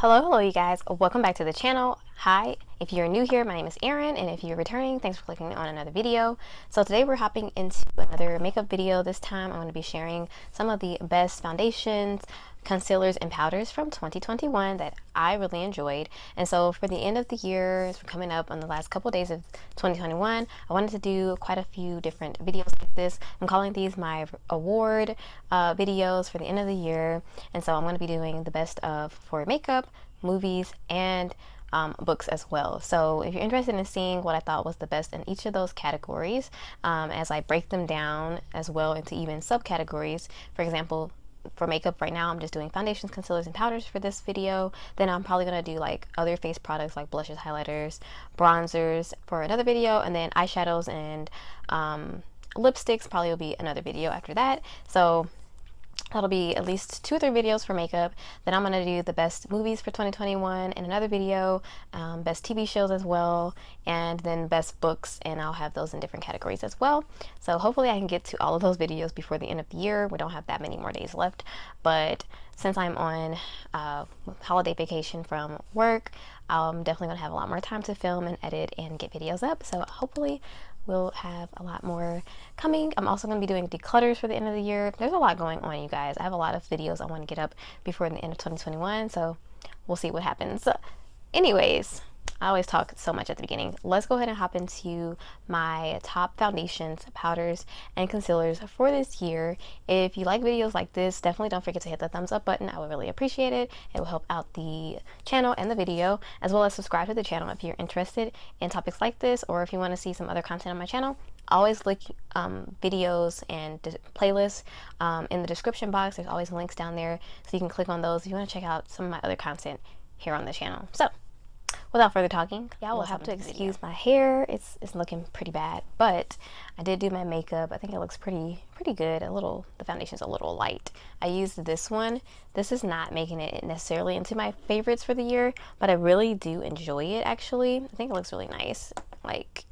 Hello you guys, welcome back to the channel. Hi, if you're new here, my name is Erin, and if you're returning, thanks for clicking on another video. So today we're hopping into another makeup video. This time I'm going to be sharing some of the best foundations, concealers, and powders from 2021 that I really enjoyed. And so for the end of the year, as we're coming up on the last couple of days of 2021, I wanted to do quite a few different videos like this. I'm calling these my award videos for the end of the year. And so I'm going to be doing the best of for makeup, movies, and books as well. So if you're interested in seeing what I thought was the best in each of those categories, as I break them down as well into even subcategories, for example, for makeup right now I'm just doing foundations, concealers, and powders for this video. Then I'm probably going to do like other face products like blushes, highlighters, bronzers for another video, and then eyeshadows and lipsticks probably will be another video after that. So that'll be at least 2 or 3 videos for makeup. Then I'm going to do the best movies for 2021 in another video, best TV shows as well, and then best books, and I'll have those in different categories as well. So hopefully I can get to all of those videos before the end of the year. We don't have that many more days left, but since I'm on holiday vacation from work, I'm definitely going to have a lot more time to film and edit and get videos up. So hopefully we'll have a lot more coming. I'm also going to be doing declutters for the end of the year. There's a lot going on, you guys. I have a lot of videos I want to get up before the end of 2021, so we'll see what happens. So, anyways, I always talk so much at the beginning. Let's go ahead and hop into my top foundations, powders, and concealers for this year. If you like videos like this, definitely don't forget to hit the thumbs up button. I would really appreciate it. It will help out the channel and the video, as well as subscribe to the channel if you're interested in topics like this, or if you want to see some other content on my channel. I always link videos and playlists in the description box. There's always links down there, so you can click on those if you want to check out some of my other content here on the channel. So without further talking, y'all will have to excuse my hair. It's looking pretty bad, but I did do my makeup. I think it looks pretty good. The foundation's a little light. I used this one. This is not making it necessarily into my favorites for the year, but I really do enjoy it actually. I think it looks really nice. Like,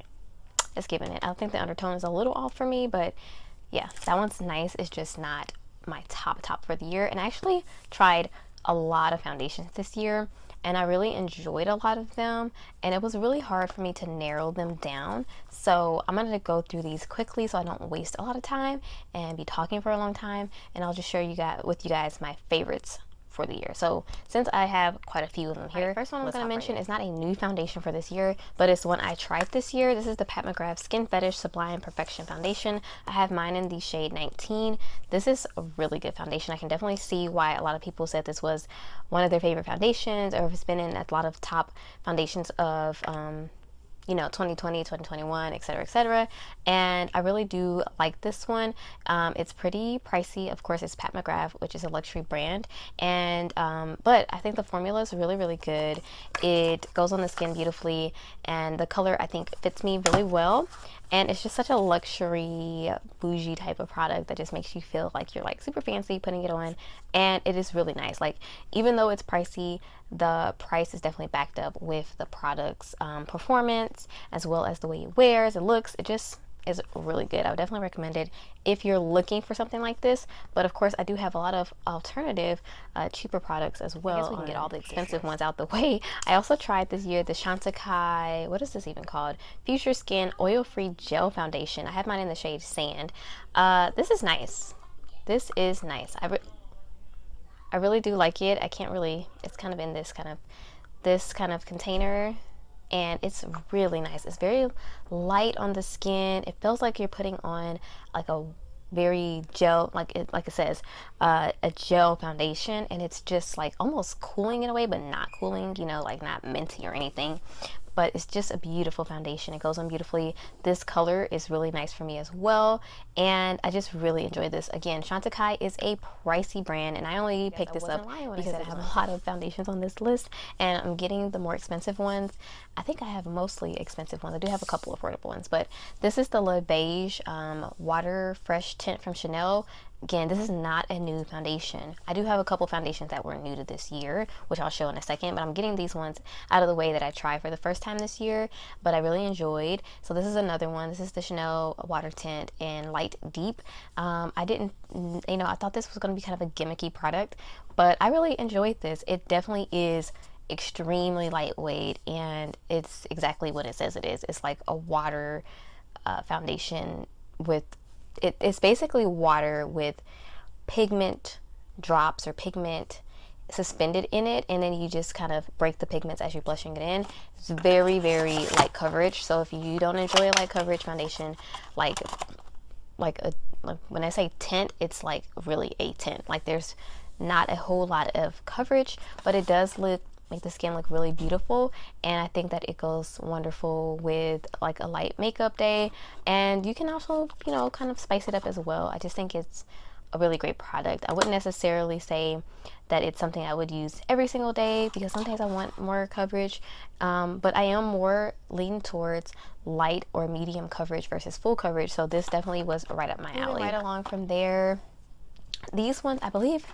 it's giving it. I think the undertone is a little off for me, but yeah, that one's nice. It's just not my top for the year. And I actually tried a lot of foundations this year, and I really enjoyed a lot of them, and it was really hard for me to narrow them down. So I'm going to go through these quickly so I don't waste a lot of time and be talking for a long time, and I'll just share with you guys my favorites for the year. So since I have quite a few of them here, first one I'm going to mention is not a new foundation for this year, but it's one I tried this year. This is the Mcgrath Skin Fetish Sublime Perfection Foundation. I have mine in the shade 19. This is a really good foundation. I can definitely see why a lot of people said this was one of their favorite foundations, or if it's been in a lot of top foundations of 2020, 2021, etc., etc. And I really do like this one. It's pretty pricey. Of course, it's Mcgrath, which is a luxury brand, and but I think the formula is really good. It goes on the skin beautifully, and the color I think fits me really well. And it's just such a luxury, bougie type of product that just makes you feel like you're like super fancy putting it on. And it is really nice. Like, even though it's pricey, the price is definitely backed up with the product's performance, as well as the way it wears, it looks. It just is really good. I would definitely recommend it if you're looking for something like this. But of course, I do have a lot of alternative cheaper products as well. I guess we can get all the expensive ones out the way. I also tried this year the Chantecaille, what is this even called, Future Skin Oil Free Gel Foundation. I have mine in the shade Sand. This is nice. This is nice. I really do like it. It's kind of in this kind of container, and it's really nice. It's very light on the skin. It feels like you're putting on like a very gel, like it says, a gel foundation, and it's just like almost cooling in a way, but not cooling, like not minty or anything. But it's just a beautiful foundation. It goes on beautifully. This color is really nice for me as well, and I just really enjoy this. Again, Chantecaille is a pricey brand, and I only picked this up because I have a lot of foundations on this list, and I'm getting the more expensive ones. I think I have mostly expensive ones. I do have a couple affordable ones, but this is the Beige Water Fresh Tint from Chanel. again, this is not a new foundation. I do have a couple foundations that were new to this year, which I'll show in a second, but I'm getting these ones out of the way that I tried for the first time this year, but I really enjoyed. So this is another one. This is the Chanel Water Tint in Light Deep. I didn't, you know, I thought this was going to be kind of a gimmicky product, but I really enjoyed this. It definitely is extremely lightweight, and it's exactly what it says it is. It's like a water foundation with it's basically water with pigment drops or pigment suspended in it, and then you just kind of break the pigments as you're blushing it in. It's very, very light coverage. So if you don't enjoy a light coverage foundation, like when I say tint, it's like really a tint. Like there's not a whole lot of coverage, but it does make the skin look really beautiful, and I think that it goes wonderful with like a light makeup day, and you can also, you know, kind of spice it up as well. I just think it's a really great product. I wouldn't necessarily say that it's something I would use every single day, because sometimes I want more coverage, but I am more leaning towards light or medium coverage versus full coverage, so this definitely was right up my alley. Moving right along from there, these ones, I believe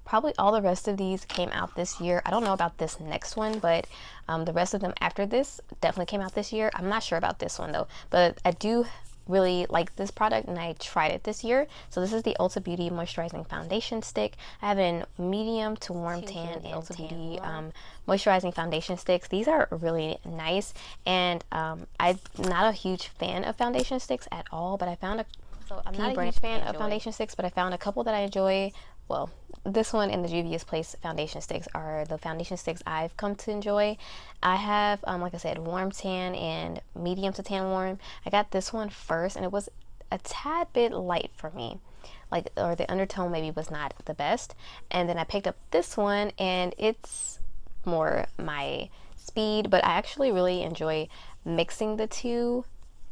probably all the rest of these came out this year. I don't know about this next one, but the rest of them after this definitely came out this year. I'm not sure about this one though, but I do really like this product and I tried it this year. So this is the Ulta Beauty Moisturizing Foundation Stick. I have in medium to warm tan and Ulta Beauty Moisturizing Foundation Sticks. These are really nice, and I'm not a huge fan of foundation sticks at all, but I found I'm not a huge fan of foundation sticks, but I found a couple that I enjoy. Well, this one and the Juvia's Place foundation sticks are the foundation sticks I've come to enjoy. I have, like I said, warm tan and medium to tan warm. I got this one first, and it was a tad bit light for me. Like, or the undertone maybe was not the best. And then I picked up this one, and it's more my speed, but I actually really enjoy mixing the two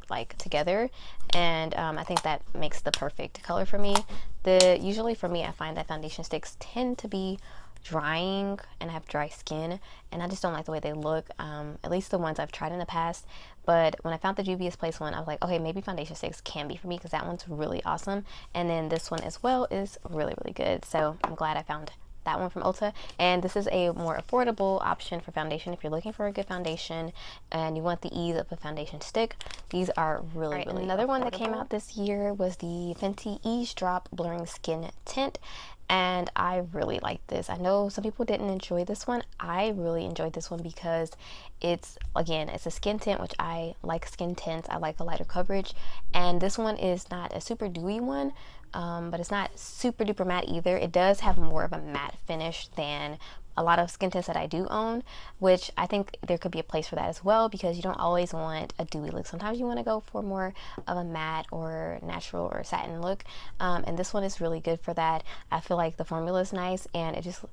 like together, and I think that makes the perfect color for me. Usually for me, I find that foundation sticks tend to be drying, and I have dry skin, and I just don't like the way they look, at least the ones I've tried in the past. But when I found the Juvia's Place one, I was like, okay, maybe foundation sticks can be for me, because that one's really awesome, and then this one as well is really, really good. So I'm glad I found that one from Ulta, and this is a more affordable option for foundation if you're looking for a good foundation and you want the ease of a foundation stick. These are really, really another affordable one that came out this year was the Fenty Eavesdrop Blurring Skin Tint, and I really like this. I know some people didn't enjoy this one. I really enjoyed this one because it's, again, it's a skin tint, which I like skin tints. I like a lighter coverage, and this one is not a super dewy one, but it's not super duper matte either. It does have more of a matte finish than a lot of skin tints that I do own, which I think there could be a place for that as well, because you don't always want a dewy look. Sometimes you want to go for more of a matte or natural or satin look, and this one is really good for that. I feel like the formula is nice, and it just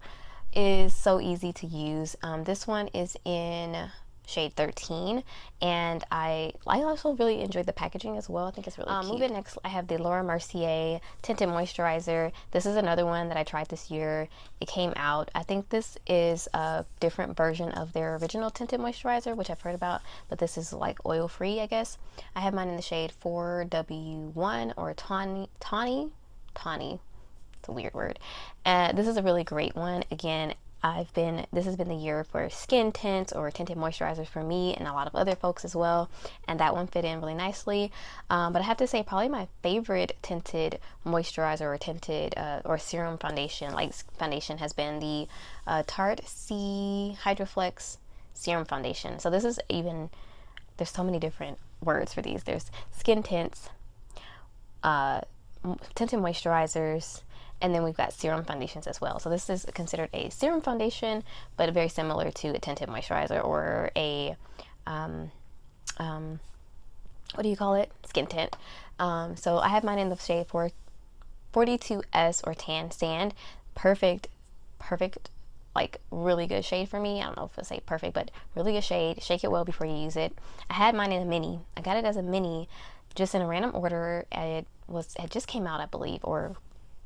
is so easy to use. This one is in shade 13, and I also really enjoyed the packaging as well. I think it's really cute. Moving next, I have the Laura Mercier Tinted Moisturizer. This is another one that I tried this year. It came out, I think this is a different version of their original Tinted Moisturizer, which I've heard about, but this is like oil free, I guess. I have mine in the shade 4W1 or Tawny. It's a weird word. This is a really great one. Again, this has been the year for skin tints or tinted moisturizers for me and a lot of other folks as well, and that one fit in really nicely. But I have to say, probably my favorite tinted moisturizer or tinted or serum foundation has been the Tarte Hydroflex Serum Foundation. So this is there's so many different words for these. There's skin tints, tinted moisturizers, and then we've got serum foundations as well. So this is considered a serum foundation, but very similar to a tinted moisturizer or a, what do you call it? Skin tint. So I have mine in the shade 42S or Tan Sand. Perfect, like really good shade for me. I don't know if I say perfect, but really good shade. Shake it well before you use it. I had mine in a mini. I got it as a mini just in a random order. It just came out, I believe, or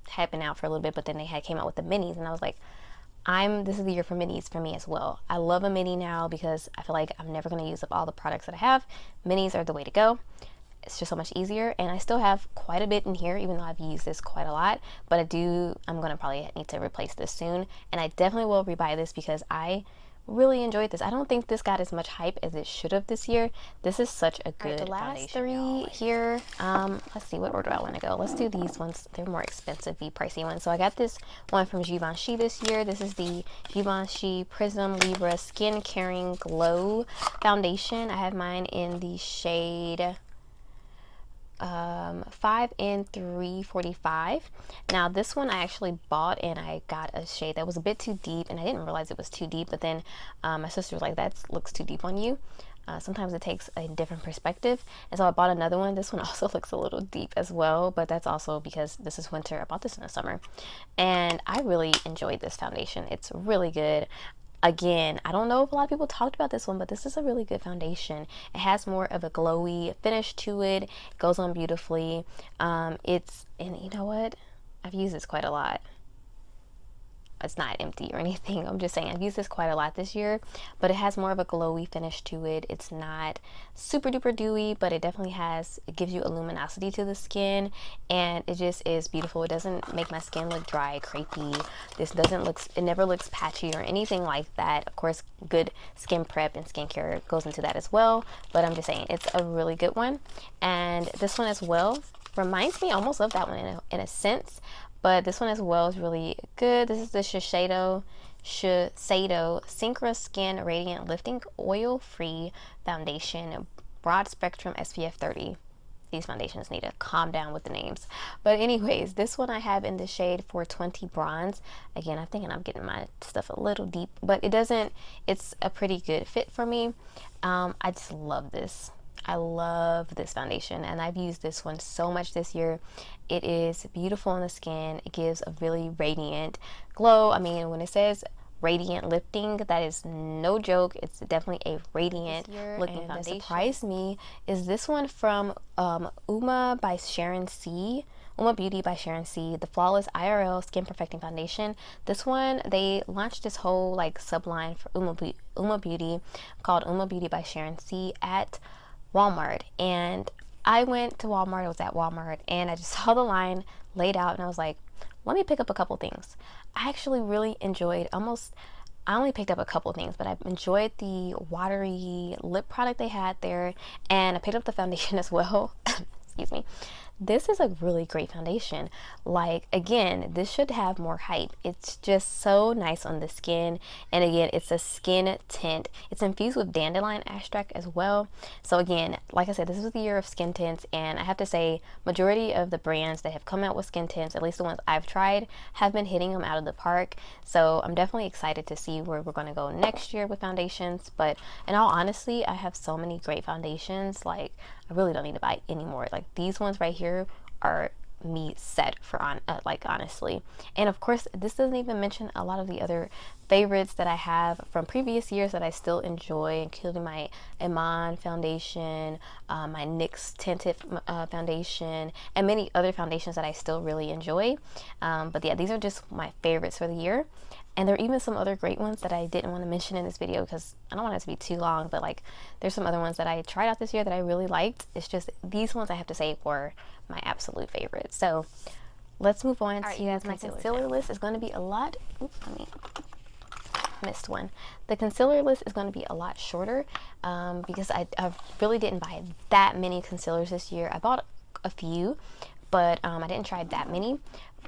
had been out for a little bit, but then they came out with the minis, and I was like, this is the year for minis for me as well. I love a mini now because I feel like I'm never going to use up all the products that I have. Minis are the way to go. it's just so much easier. And I still have quite a bit in here, even though I've used this quite a lot, but I'm gonna probably need to replace this soon, and I definitely will rebuy this because I really enjoyed this. I don't think this got as much hype as it should have this year. This is such a good foundation. The last three here, let's see, what order do I want to go? Let's do these ones. They're more expensive, the pricey ones. So I got this one from Givenchy this year. This is the Givenchy Prism Libra Skin Caring Glow Foundation. I have mine in the shade 5 and 345. Now this one I actually bought, and I got a shade that was a bit too deep, and I didn't realize it was too deep, but then my sister was like, that looks too deep on you. Sometimes it takes a different perspective, and so I bought another one. This one also looks a little deep as well, but that's also because this is winter. I bought this in the summer, and I really enjoyed this foundation. It's really good. Again, I don't know if a lot of people talked about this one, but this is a really good foundation. It has more of a glowy finish to it. It goes on beautifully. And you know what? I've used this quite a lot. It's not empty or anything. I'm just saying I've used this quite a lot this year, but it has more of a glowy finish to it. It's not super duper dewy, but it definitely it gives you a luminosity to the skin, and it just is beautiful. It doesn't make my skin look dry, crepey. It never looks patchy or anything like that. Of course, good skin prep and skincare goes into that as well, but I'm just saying it's a really good one. And this one as well reminds me almost of that one in a sense, but this one as well is really good. This is the Shiseido Synchro Skin Radiant Lifting Oil Free Foundation, Broad Spectrum SPF 30. These foundations need to calm down with the names. But anyways, this one I have in the shade 420 Bronze. Again, I'm thinking I'm getting my stuff a little deep, but it's a pretty good fit for me. I just love this. I love this foundation, and I've used this one so much this year. It is beautiful on the skin. It gives a really radiant glow. I mean, when it says radiant lifting, that is no joke. It's definitely a radiant looking foundation. That surprised me is this one from Uma Beauty by Sharon C, the Flawless IRL Skin Perfecting Foundation. This one, they launched this whole like subline for Uma Beauty called Uma Beauty by Sharon C at Walmart, and I went to Walmart. I was at Walmart, and I just saw the line laid out, and I was like, let me pick up a couple things. I actually really enjoyed I only picked up a couple things, but I enjoyed the watery lip product they had there, and I picked up the foundation as well. Excuse me. This is a really great foundation. Like, again, this should have more hype. It's just so nice on the skin, and again, it's a skin tint. It's infused with dandelion extract as well. So again, like I said, this is the year of skin tints, and I have to say, majority of the brands that have come out with skin tints, at least the ones I've tried, have been hitting them out of the park. So I'm definitely excited to see where we're going to go next year with foundations. But in all honesty, I have so many great foundations. Like, I really don't need to buy any more. Like, these ones right here are me set for honestly. And of course, this doesn't even mention a lot of the other favorites that I have from previous years that I still enjoy, including my Iman foundation, my NYX tinted foundation, and many other foundations that I still really enjoy. But yeah, these are just my favorites for the year. And there are even some other great ones that I didn't want to mention in this video because I don't want it to be too long, but like there's some other ones that I tried out this year that I really liked. It's just these ones I have to say were my absolute favorites. So let's move on to you guys. My concealer list is going to be a lot. Oops, missed one. The concealer list is going to be a lot shorter because I really didn't buy that many concealers this year. I bought a few, but I didn't try that many.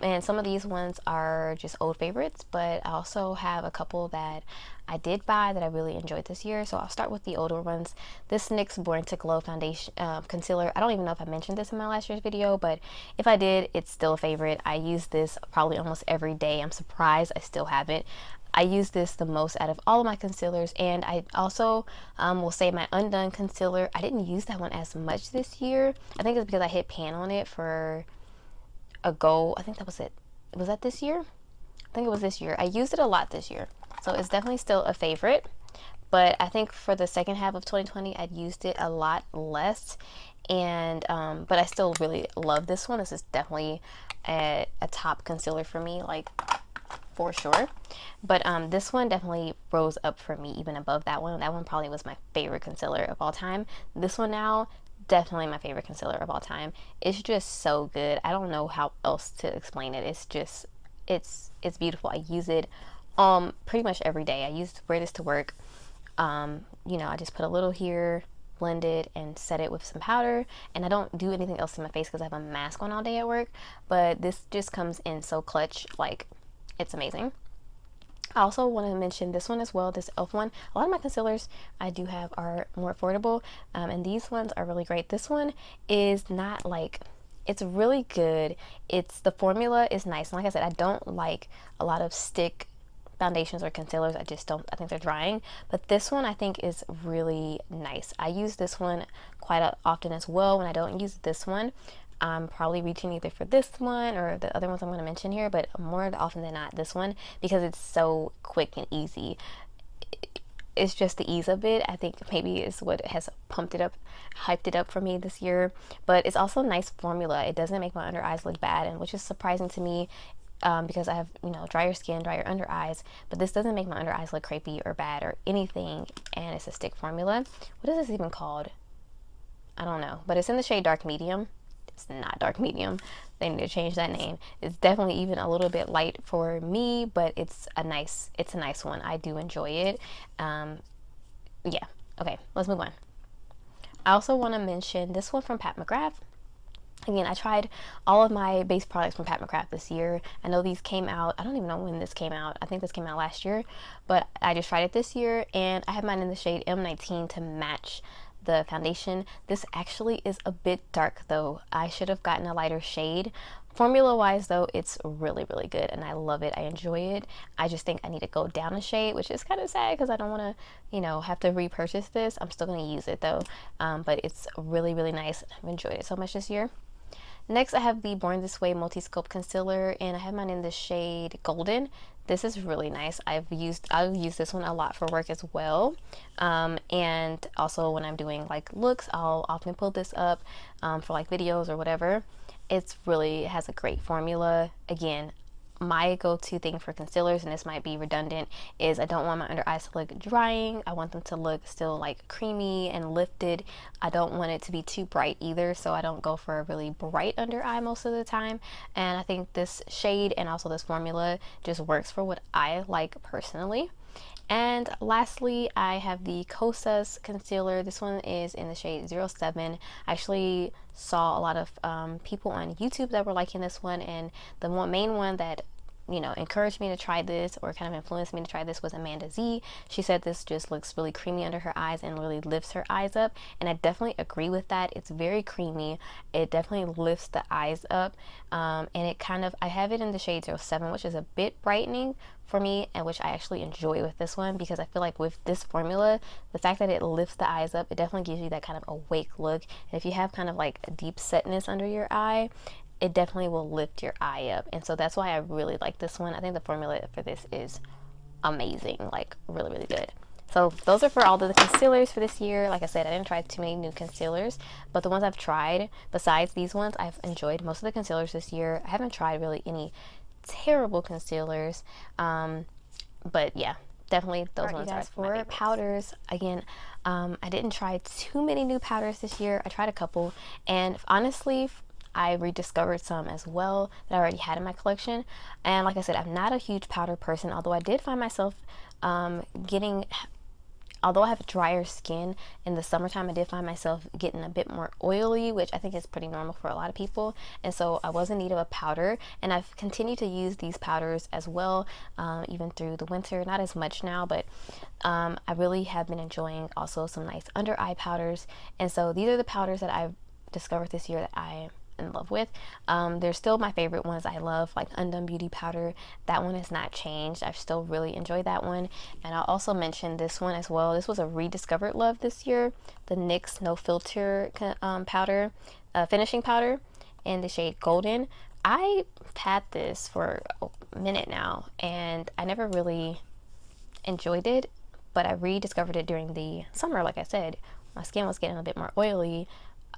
And some of these ones are just old favorites, but I also have a couple that I did buy that I really enjoyed this year. So I'll start with the older ones. This NYX Born to Glow foundation concealer, I don't even know if I mentioned this in my last year's video, but if I did, it's still a favorite. I use this probably almost every day. I'm surprised I still have it. I use this the most out of all of my concealers, and I also will say my Undone Concealer, I didn't use that one as much this year. I think it's because I hit pan on it for a go. I think that was it. Was that this year? I think it was this year. I used it a lot this year, so it's definitely still a favorite. But I think for the second half of 2020, I'd used it a lot less, and but I still really love this one. This is definitely a top concealer for me, like for sure. But this one definitely rose up for me even above that one. That one probably was my favorite concealer of all time. This one now definitely my favorite concealer of all time. It's just so good. I don't know how else to explain it. It's just, it's beautiful. I use it pretty much every day. I wear this to work. You know, I just put a little here, blend it, and set it with some powder. And I don't do anything else in my face because I have a mask on all day at work. But this just comes in so clutch, like, it's amazing. I also want to mention this one as well, this e.l.f. one. A lot of my concealers I do have are more affordable, and these ones are really great. This one is not like, it's really good. The formula is nice. And like I said, I don't like a lot of stick foundations or concealers. I just don't, I think they're drying. But this one I think is really nice. I use this one quite often as well. When I don't use this one, I'm probably reaching either for this one or the other ones I'm going to mention here, but more often than not this one, because it's so quick and easy. It's just the ease of it, I think maybe is what has pumped it up, hyped it up for me this year. But it's also a nice formula. It doesn't make my under eyes look bad, and which is surprising to me, because I have, you know, drier skin, drier under eyes, but this doesn't make my under eyes look crepey or bad or anything. And it's a stick formula. What is this even called? I don't know, but it's in the shade dark medium. It's not dark medium. They need to change that name. It's definitely even a little bit light for me, but it's a nice one. I do enjoy it. Yeah. Okay, let's move on. I also want to mention this one from Mcgrath. Again, I tried all of my base products from Mcgrath this year. I know these came out, I don't even know when this came out. I think this came out last year, but I just tried it this year, and I have mine in the shade M19 to match the foundation. This actually is a bit dark though. I should have gotten a lighter shade. Formula wise though, it's really, really good, and I love it. I enjoy it. I just think I need to go down a shade, which is kind of sad because I don't want to, you know, have to repurchase this. I'm still going to use it though, but it's really, really nice. I've enjoyed it so much this year. Next, I have the Born This Way Multiscope Concealer, and I have mine in the shade Golden. This is really nice. I've used this one a lot for work as well, and also when I'm doing like looks, I'll often pull this up for like videos or whatever. It has a great formula. Again, my go-to thing for concealers, and this might be redundant, is I don't want my under eyes to look drying. I want them to look still like creamy and lifted. I don't want it to be too bright either, so I don't go for a really bright under eye most of the time. And I think this shade and also this formula just works for what I like personally. And lastly, I have the Cosas Concealer. This one is in the shade 07. I actually saw a lot of people on YouTube that were liking this one, and the main one that, you know, encouraged me to try this or kind of influenced me to try this was Amanda Z. She said this just looks really creamy under her eyes and really lifts her eyes up, and I definitely agree with that. It's very creamy. It definitely lifts the eyes up, and it kind of, I have it in the shade 07, which is a bit brightening for me, and which I actually enjoy with this one, because I feel like with this formula, the fact that it lifts the eyes up, it definitely gives you that kind of awake look. And if you have kind of like a deep setness under your eye, it definitely will lift your eye up. And so that's why I really like this one. I think the formula for this is amazing, like really, really good. So those are for all the concealers for this year. Like I said, I didn't try too many new concealers, but the ones I've tried, besides these ones, I've enjoyed most of the concealers this year. I haven't tried really any terrible concealers, but yeah, definitely those ones are for powders. Again, I didn't try too many new powders this year. I tried a couple, and honestly, I rediscovered some as well that I already had in my collection. And like I said, I'm not a huge powder person, although I did find myself although I have drier skin in the summertime, I did find myself getting a bit more oily, which I think is pretty normal for a lot of people. And so I was in need of a powder, and I've continued to use these powders as well, even through the winter. Not as much now, but I really have been enjoying also some nice under eye powders. And so these are the powders that I've discovered this year that I in love with. They're still my favorite ones. I love like Undone Beauty powder. That one has not changed. I've still really enjoyed that one. And I'll also mention this one as well. This was a rediscovered love this year, the NYX No Filter powder, finishing powder in the shade Golden. I've had this for a minute now, and I never really enjoyed it, but I rediscovered it during the summer. Like I said, my skin was getting a bit more oily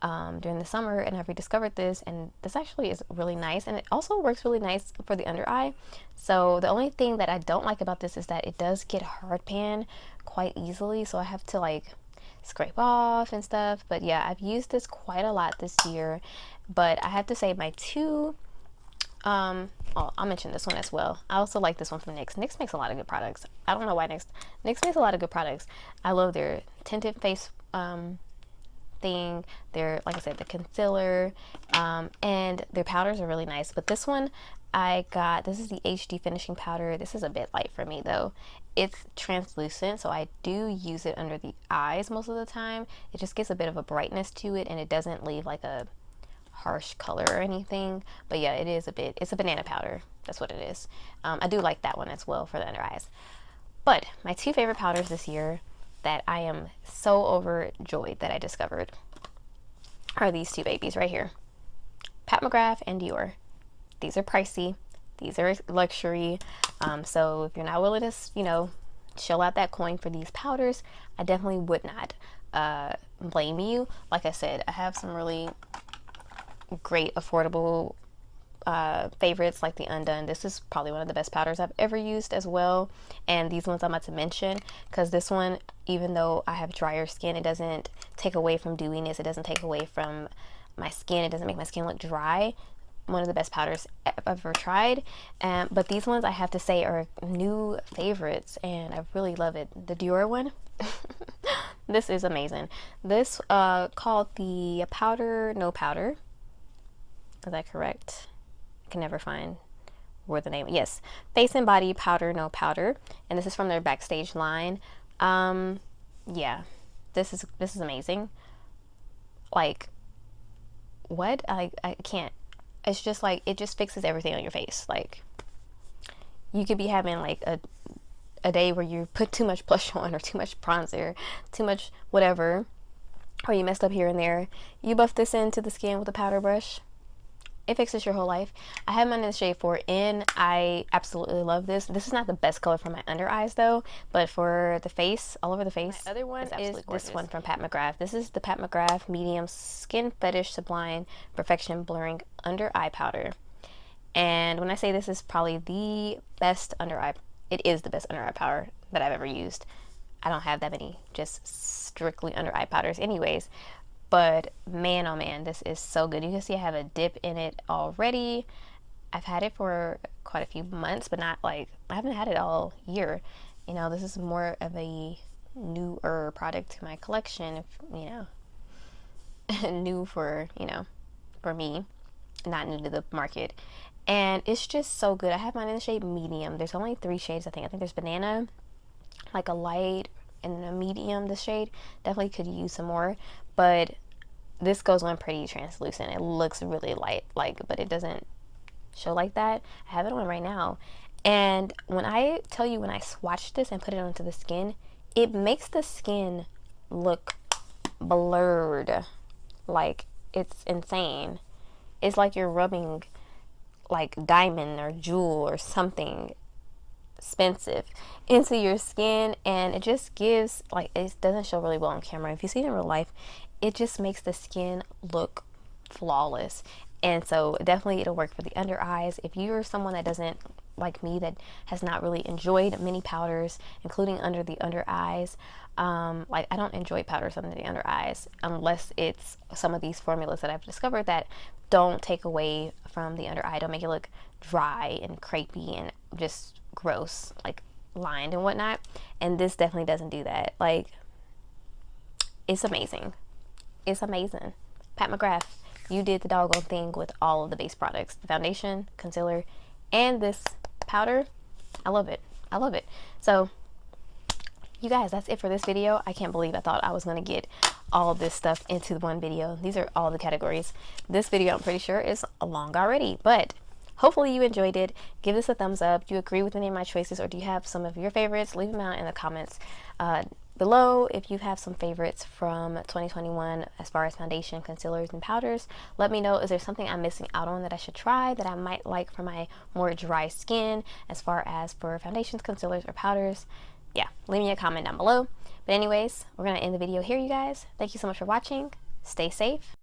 during the summer, and I've rediscovered this, and this actually is really nice, and it also works really nice for the under eye. So the only thing that I don't like about this is that it does get hard pan quite easily, so I have to like scrape off and stuff. But yeah, I've used this quite a lot this year. But I have to say my two, oh, I'll mention this one as well. I also like this one from NYX. NYX makes a lot of good products. I don't know why NYX makes a lot of good products. I love their tinted face thing, their, like I said, the concealer, and their powders are really nice. But this one I got, this is the HD finishing powder. This is a bit light for me though. It's translucent, so I do use it under the eyes most of the time. It just gives a bit of a brightness to it, and it doesn't leave like a harsh color or anything. But yeah, it is a bit, it's a banana powder, that's what it is. I do like that one as well for the under eyes. But my two favorite powders this year that I am so overjoyed that I discovered are these two babies right here. Pat McGrath and Dior. These are pricey. These are luxury. So if you're not willing to, you know, shell out that coin for these powders, I definitely would not blame you. Like I said, I have some really great affordable favorites like the Undone. This is probably one of the best powders I've ever used as well. And these ones I'm about to mention, because this one, even though I have drier skin, it doesn't take away from dewiness. It doesn't take away from my skin. It doesn't make my skin look dry. One of the best powders I've ever tried. But these ones I have to say are new favorites, and I really love it. The Dior one, this is amazing. This called the Powder No Powder. Is that correct? I can never find where the name. Yes, Face and Body Powder No Powder, and this is from their Backstage line. Yeah, this is amazing. Like, what? I can't. It's just like, it just fixes everything on your face. Like, you could be having like a day where you put too much blush on, or too much bronzer, too much whatever, or you messed up here and there. You buff this into the skin with a powder brush. It fixes your whole life. I have mine in the shade 4N. I absolutely love this. This is not the best color for my under eyes though, but for the face, all over the face. My other one is this one from Pat McGrath. This is the Pat McGrath Medium Skin Fetish Sublime Perfection Blurring Under Eye Powder. And when I say this is probably the best under eye, it is the best under eye powder that I've ever used. I don't have that many just strictly under eye powders anyways. But man, oh man, this is so good. You can see I have a dip in it already. I've had it for quite a few months, but not like, I haven't had it all year. You know, this is more of a newer product to my collection, you know, new for, you know, for me, not new to the market. And it's just so good. I have mine in the shade medium. There's only 3 shades, I think. I think there's banana, like a light, and a medium. This shade definitely could use some more, but this goes on pretty translucent. It looks really light, like, but it doesn't show like that. I have it on right now, and when I tell you, when I swatched this and put it onto the skin, it makes the skin look blurred. Like, it's insane. It's like you're rubbing like diamond or jewel or something expensive into your skin, and it just gives, like, it doesn't show really well on camera. If you see it in real life, it just makes the skin look flawless. And so definitely it'll work for the under eyes. If you're someone that doesn't, like me, that has not really enjoyed many powders, including under the under eyes, like, I don't enjoy powders under the under eyes unless it's some of these formulas that I've discovered that don't take away from the under eye, don't make it look dry and crepey and just gross, like lined and whatnot. And this definitely doesn't do that. Like, it's amazing. It's amazing. Pat McGrath, you did the doggone thing with all of the base products, the foundation, concealer, and this powder. I love it. I love it. So you guys, that's it for this video. I can't believe I thought I was going to get all of this stuff into one video. These are all the categories. This video, I'm pretty sure, is long already, but hopefully you enjoyed it. Give this a thumbs up. Do you agree with any of my choices, or do you have some of your favorites? Leave them out in the comments below. If you have some favorites from 2021 as far as foundation, concealers, and powders, let me know. Is there something I'm missing out on that I should try, that I might like for my more dry skin, as far as for foundations, concealers, or powders? Yeah, leave me a comment down below. But anyways, we're going to end the video here, you guys. Thank you so much for watching. Stay safe.